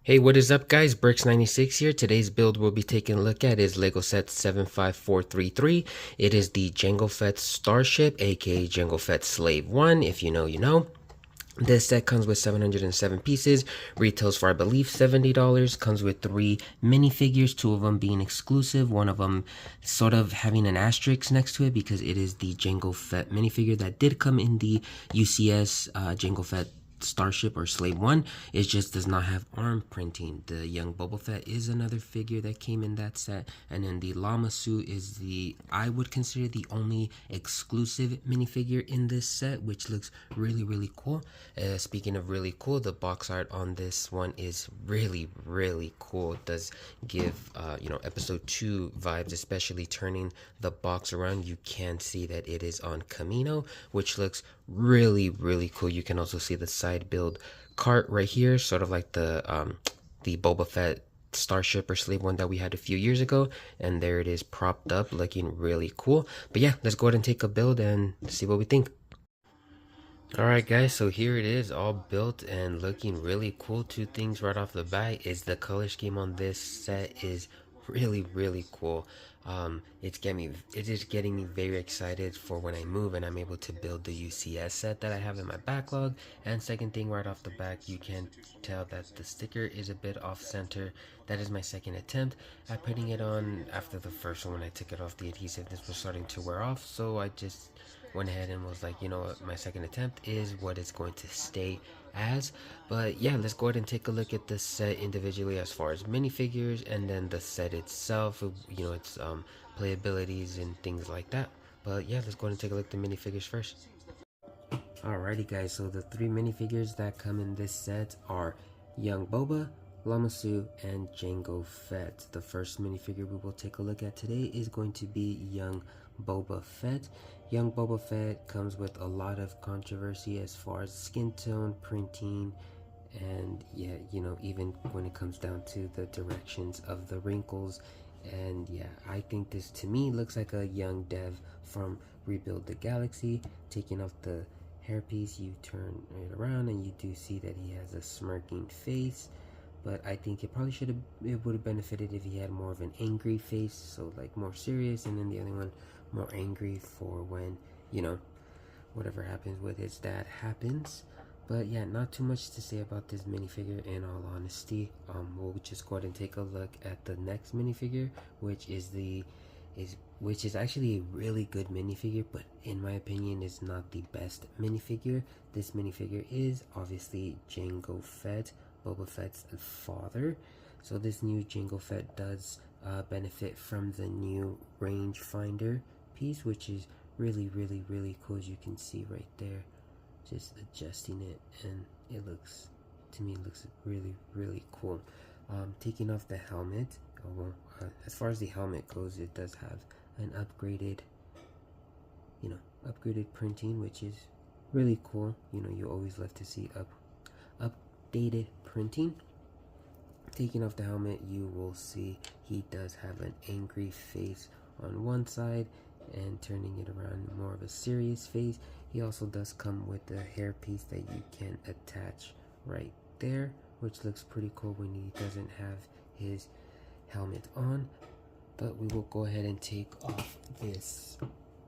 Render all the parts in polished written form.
Hey, what is up guys? Bricks96 here. Today's build we'll be taking a look at is Lego set 75433. It is the Jango Fett Starship, aka Jango Fett Slave 1. If you know, you know. This set comes with 707 pieces, retails for I believe $70, comes with 3 minifigures, 2 of them being exclusive, one of them sort of having an asterisk next to it because it is the Jango Fett minifigure that did come in the UCS Jango Fett Starship or Slave 1. It just does not have arm printing. The young Boba Fett is another figure that came in that set, and then the llama suit is I would consider the only exclusive minifigure in this set, which looks really cool. Speaking of really cool, the box art on this one is really cool. It does give episode 2 vibes, especially turning the box around. You can see that it is on Camino, which looks really cool. You can also see the side build cart right here, sort of like the Boba Fett Starship or Slave one that we had a few years ago, and there it is propped up looking really cool. But yeah, let's go ahead and take a build and see what we think. Alright guys, so here it is all built and looking really cool. Two things right off the bat is the color scheme on this set is really cool. It is getting me very excited for when I move and I'm able to build the UCS set that I have in my backlog. And second thing right off the bat, you can tell that the sticker is a bit off center. That is my second attempt at putting it on. After the first one, when I took it off, the adhesiveness was starting to wear off, so I just went ahead and was like, you know what, my second attempt is what it's going to stay as. But yeah, let's go ahead and take a look at the set individually as far as minifigures, and then the set itself, you know, its playabilities and things like that. But yeah, let's go ahead and take a look at the minifigures first. Alrighty guys, so the 3 minifigures that come in this set are Young Boba, Lamasu, and Jango Fett. The first minifigure we will take a look at today is going to be Young Boba Fett. Young Boba Fett comes with a lot of controversy as far as skin tone, printing, and yeah, you know, even when it comes down to the directions of the wrinkles. And yeah, I think this to me looks like a young dev from Rebuild the Galaxy. Taking off the hairpiece, you turn it around and you do see that he has a smirking face. But I think it would have benefited if he had more of an angry face, so like more serious, and then the other one more angry for when, you know, whatever happens with his dad happens. But yeah, not too much to say about this minifigure in all honesty. We'll just go ahead and take a look at the next minifigure, which is actually a really good minifigure, but in my opinion is not the best minifigure. This minifigure is obviously Jango Fett, Boba Fett's father. So this new Jango Fett does benefit from the new rangefinder piece, which is really cool, as you can see right there. Just adjusting it, and it looks, to me, looks really cool. Taking off the helmet, as far as the helmet goes, it does have an upgraded printing, which is really cool. You know, you always love to see updated printing. Taking off the helmet, you will see he does have an angry face on one side, and turning it around, more of a serious face. He also does come with a hairpiece that you can attach right there, which looks pretty cool when he doesn't have his helmet on. But we will go ahead and take off this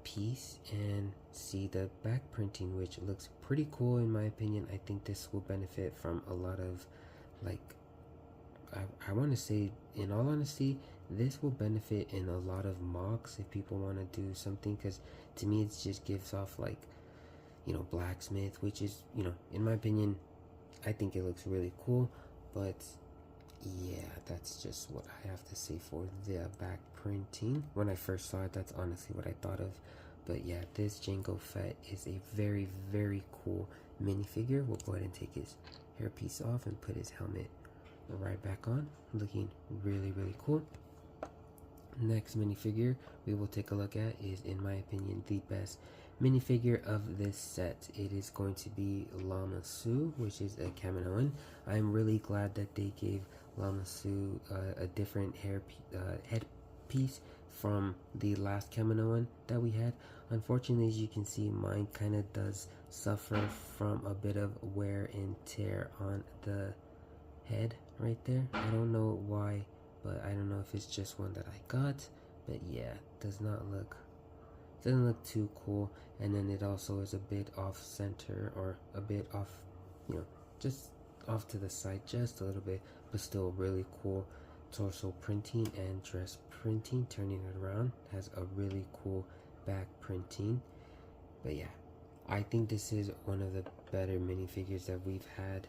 piece and see the back printing, which looks pretty cool in my opinion. I think this will benefit from a lot of, like, I want to say, in all honesty, this will benefit in a lot of mocks if people want to do something, because to me it just gives off, like, you know, blacksmith, which is, you know, in my opinion, I think it looks really cool. But yeah, that's just what I have to say for the back printing. When I first saw it, that's honestly what I thought of. But yeah, this Jango Fett is a very cool minifigure. We'll go ahead and take his hairpiece off and put his helmet right back on, looking really cool. Next minifigure we will take a look at is, in my opinion, the best minifigure of this set. It is going to be Lama Su, which is a Kaminoan. I'm really glad that they gave Lama Su a different headpiece from the last Kaminoan that we had. Unfortunately, as you can see, mine kind of does suffer from a bit of wear and tear on the head right there. I don't know why, but I don't know if it's just one that I got, but yeah, doesn't look too cool. And then it also is a bit off center, or a bit off, you know, just off to the side just a little bit, but still really cool. Torso printing and dress printing, turning it around, has a really cool back printing. But yeah, I think this is one of the better minifigures that we've had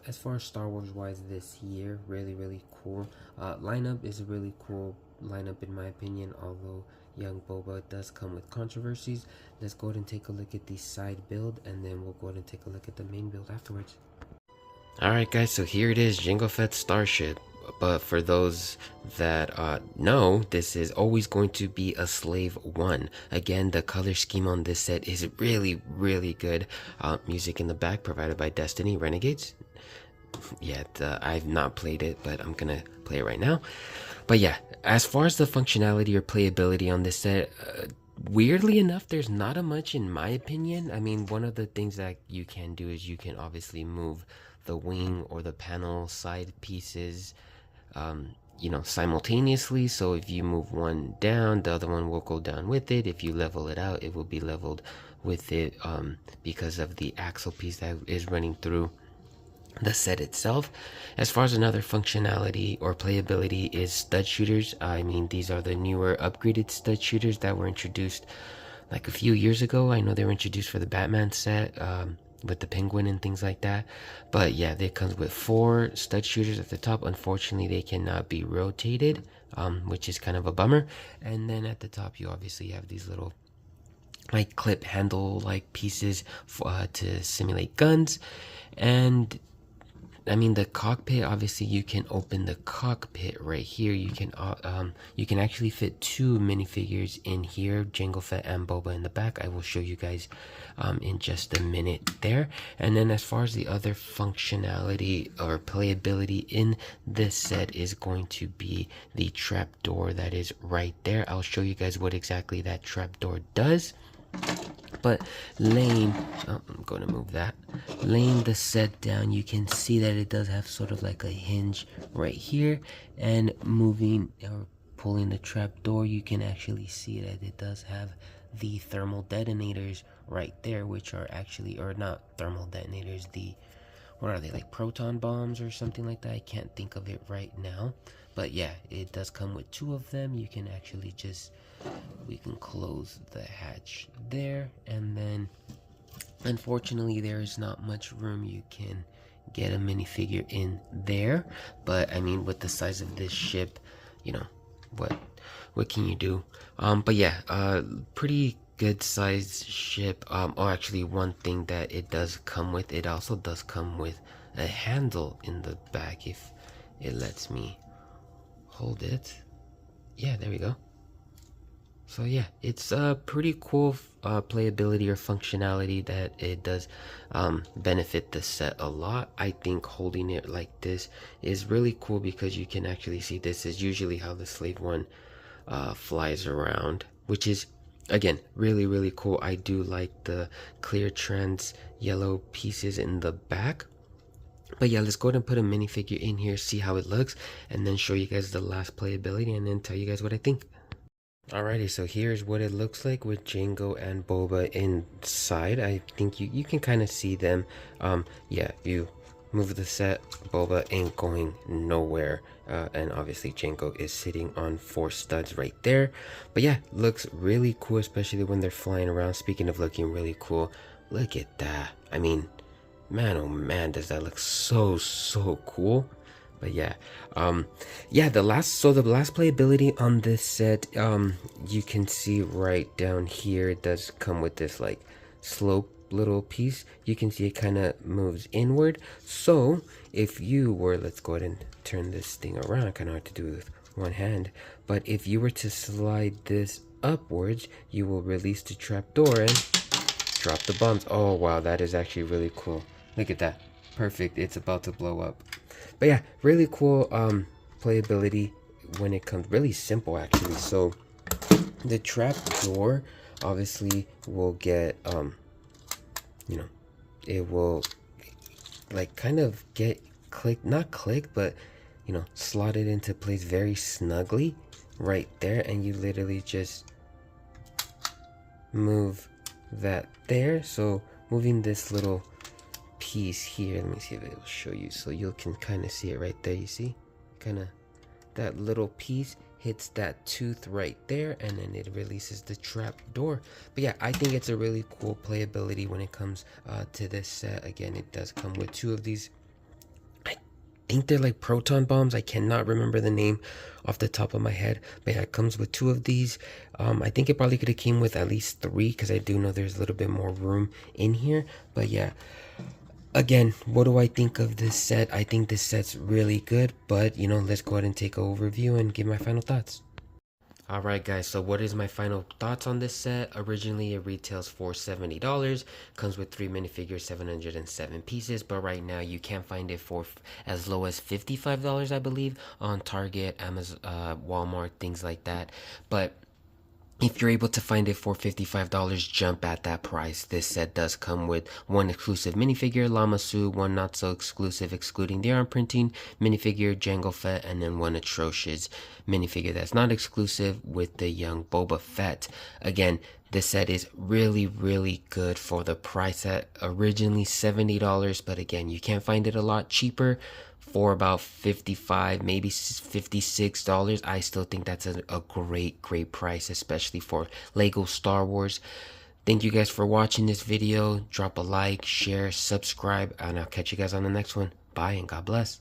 as far as Star Wars wise this year. Really cool. Lineup is a really cool lineup in my opinion, although young Boba does come with controversies. Let's go ahead and take a look at the side build, and then we'll go ahead and take a look at the main build afterwards. Alright guys, so here it is, Jango Fett Starship. But for those that know, this is always going to be a Slave 1. Again, the color scheme on this set is really good. Music in the back provided by Destiny Renegades. Yet I've not played it, but I'm gonna play it right now. But yeah, as far as the functionality or playability on this set, weirdly enough, there's not a much in my opinion. I mean, one of the things that you can do is you can obviously move the wing or the panel side pieces, you know, simultaneously. So if you move one down, the other one will go down with it. If you level it out, it will be leveled with it, because of the axle piece that is running through the set itself. As far as another functionality or playability is stud shooters. I mean, these are the newer upgraded stud shooters that were introduced like a few years ago. I know they were introduced for the Batman set, with the penguin and things like that. But yeah, they comes with 4 stud shooters at the top. Unfortunately, they cannot be rotated, which is kind of a bummer. And then at the top, you obviously have these little like clip handle like pieces to simulate guns. And I mean, the cockpit, obviously you can open the cockpit right here. You can actually fit 2 minifigures in here, Jango Fett and Boba in the back. I will show you guys in just a minute there. And then as far as the other functionality or playability in this set is going to be the trapdoor that is right there. I'll show you guys what exactly that trapdoor does. But laying, I'm going to move that. Laying the set down, you can see that it does have sort of like a hinge right here. And moving or pulling the trap door, you can actually see that it does have the thermal detonators right there, which are actually, or not thermal detonators, what are they, like proton bombs or something like that? I can't think of it right now. But yeah, it does come with 2 of them. You can actually just, we can close the hatch there, and then unfortunately there is not much room you can get a minifigure in there. But I mean, with the size of this ship, you know, what can you do? But yeah, pretty good sized ship. Oh, actually, one thing that it does come with, it also does come with a handle in the back if it lets me hold it. Yeah, there we go. So yeah, it's a pretty cool playability or functionality that it does benefit the set a lot. I think holding it like this is really cool because you can actually see this is usually how the Slave 1 flies around, which is again really cool. I do like the clear trans yellow pieces in the back. But yeah, let's go ahead and put a minifigure in here, see how it looks, and then show you guys the last playability and then tell you guys what I think. Alrighty, so here's what it looks like with Jango and Boba inside. I think you can kind of see them. Yeah, you move the set, Boba ain't going nowhere. And obviously Jango is sitting on 4 studs right there. But yeah, looks really cool, especially when they're flying around. Speaking of looking really cool, look at that. I mean, man, oh man, does that look so cool. But yeah, yeah, the last playability on this set, you can see right down here, it does come with this like slope little piece. You can see it kind of moves inward. So if you were, let's go ahead and turn this thing around. Kind of hard to do with one hand, but if you were to slide this upwards, you will release the trapdoor and drop the bombs. Oh wow, that is actually really cool. Look at that, perfect. It's about to blow up. But yeah, really cool playability when it comes, really simple actually. So the trap door obviously will get you know, it will like kind of get not click, but you know, slot it into place very snugly right there, and you literally just move that there. So moving this little piece here, let me see if it will show you, so you can kind of see it right there. You see, kind of that little piece hits that tooth right there, and then it releases the trap door. But yeah, I think it's a really cool playability when it comes to this set. Again, it does come with 2 of these. I think they're like proton bombs. I cannot remember the name off the top of my head, but yeah, it comes with 2 of these. I think it probably could have came with at least 3, because I do know there's a little bit more room in here. But yeah, again, what do I think of this set? I think this set's really good, but you know, let's go ahead and take an overview and give my final thoughts. Alright guys, so what is my final thoughts on this set? Originally it retails for $70, comes with 3 minifigures, 707 pieces, but right now you can find it for as low as $55, I believe, on Target, Amazon, Walmart, things like that. But if you're able to find it for $55, jump at that price. This set does come with 1 exclusive minifigure, Lamasu, 1 not so exclusive excluding the arm printing minifigure, Jango Fett, and then 1 atrocious minifigure that's not exclusive with the young Boba Fett. Again, this set is really, really good for the price at originally $70, but again, you can't find it a lot cheaper. For about $55, maybe $56. I still think that's a great price, especially for Lego Star Wars. Thank you guys for watching this video. Drop a like, share, subscribe, and I'll catch you guys on the next one. Bye and God bless.